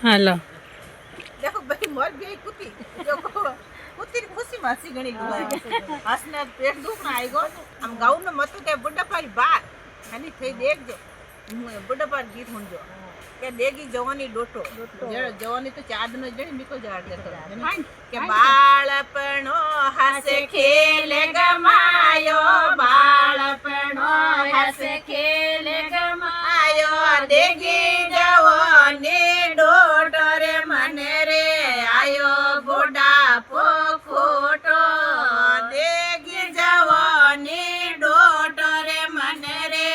હાલો देखो भाई मोर भी कुत्ती जो कुत्ती खुशी मासी गणी हसने पेट दुखना आएगो हम गाँव में मत के बुढ़ा पारी बात हनी थे देख जो बुढ़ा पार गीत हुन जो के देगी जवानी डोटो जवानी तो चाद न जणी निको जाड़ दे के बाळपणो हसे खेले गमायो बाळपणो हसे खेले गमायो देगी जवानी डोटो रे मने रे आयो बुढ़ापो खोटो देगी जवानी डोटो रे मने रे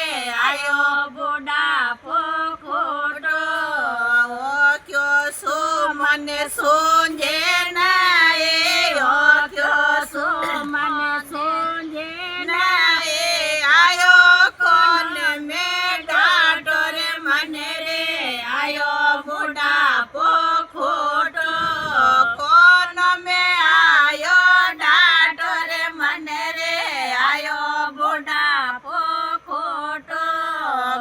आयो बुढ़ापो खोटो ओ क्यों सो मने सोंजे नाए ओ क्यों सो मने सोंजे नाए आयो कोन में डाटो रे मने रे आयो बुढ़ापो खोटो कोन में आयो डाटो रे मने रे आयो बुढ़ापो खोटो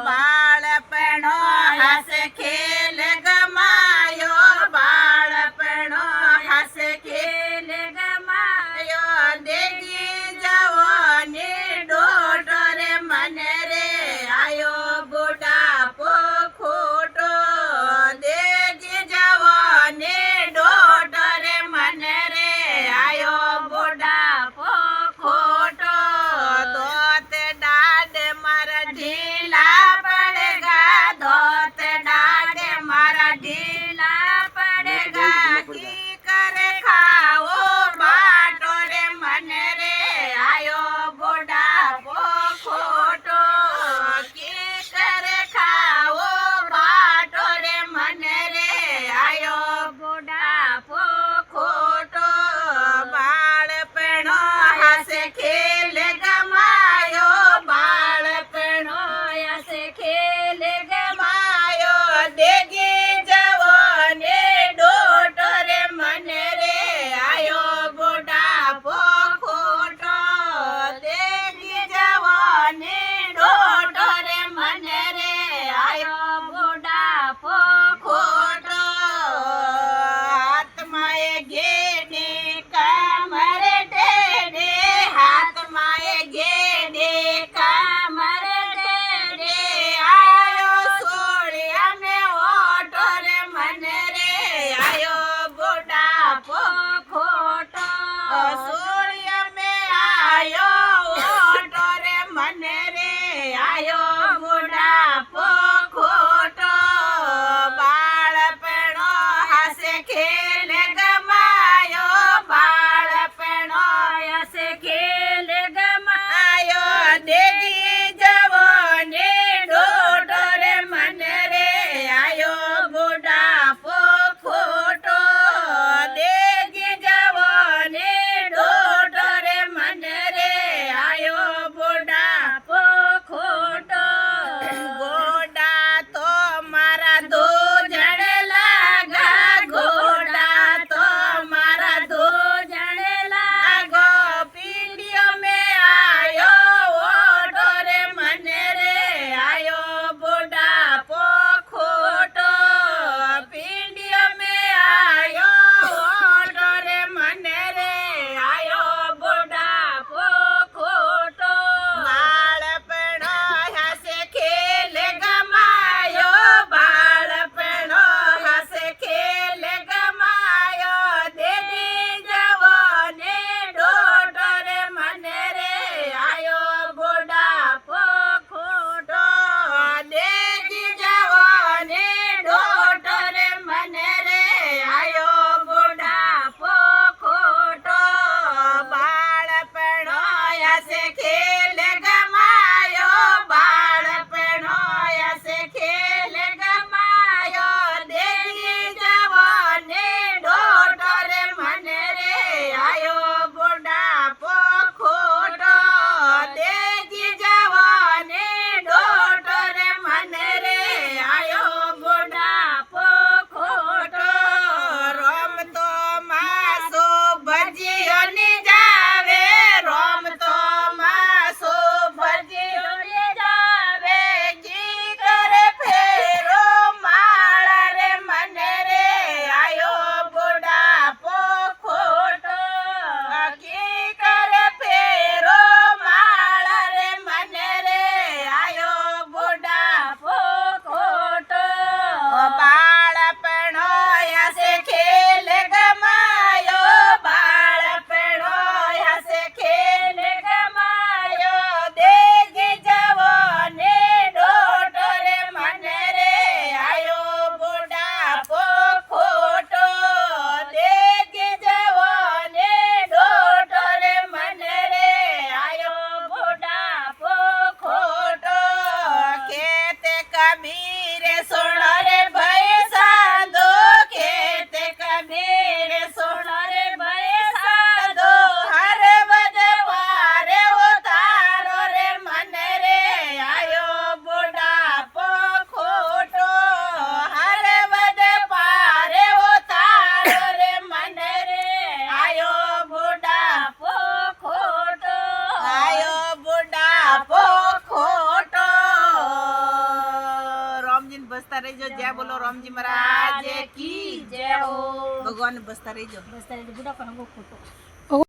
बाळपणो हस खेल गमायो बाळपणो हस खेल गमायो देगी जवानी डोटो रे मने रे आयो बुढ़ापो खोटो देगी जवानी डोटो रे मने रे आयो बुढ़ापो खोटो दोत डाड मारा ढीला पड़ेगा दोत डाड मारा ढीला पड़ेगा की करे खाओ बाटो रे मने रे आयो बुढ़ापो खोटो की करे खाओ बाटो रे मने रे आयो बुढ़ापो खोटो बाळपणो हसे खेल गमायो बाळपणो हसे खेल गमायो देगी जवानी डोटो रे मने रे आयो बुढ़ापो खोटो देगी जवानी डोटो रे मने रे आयो बुढ़ापो खोटो आत्माए घेने कमर टेढ़े हाथमाए घेने कमर टेढ़े आयो सोड़िया में ओटो रे मने रे आयो बुढ़ापो खोटो सोड़िया में आयो ओटो रे मने रे आयो बुढ़ापो खोटो बाळपणो हसे खेल गमायो बाळपणो हसे खेल गमायो देगी जवानी डोटो रे मने रे आयो बुढ़ापो રહેજો. જય બોલો રામજી મહારાજ કી જય હો. ભગવાન બસતા રહેજો. બસ તારે બુડા પણ ગોખો તો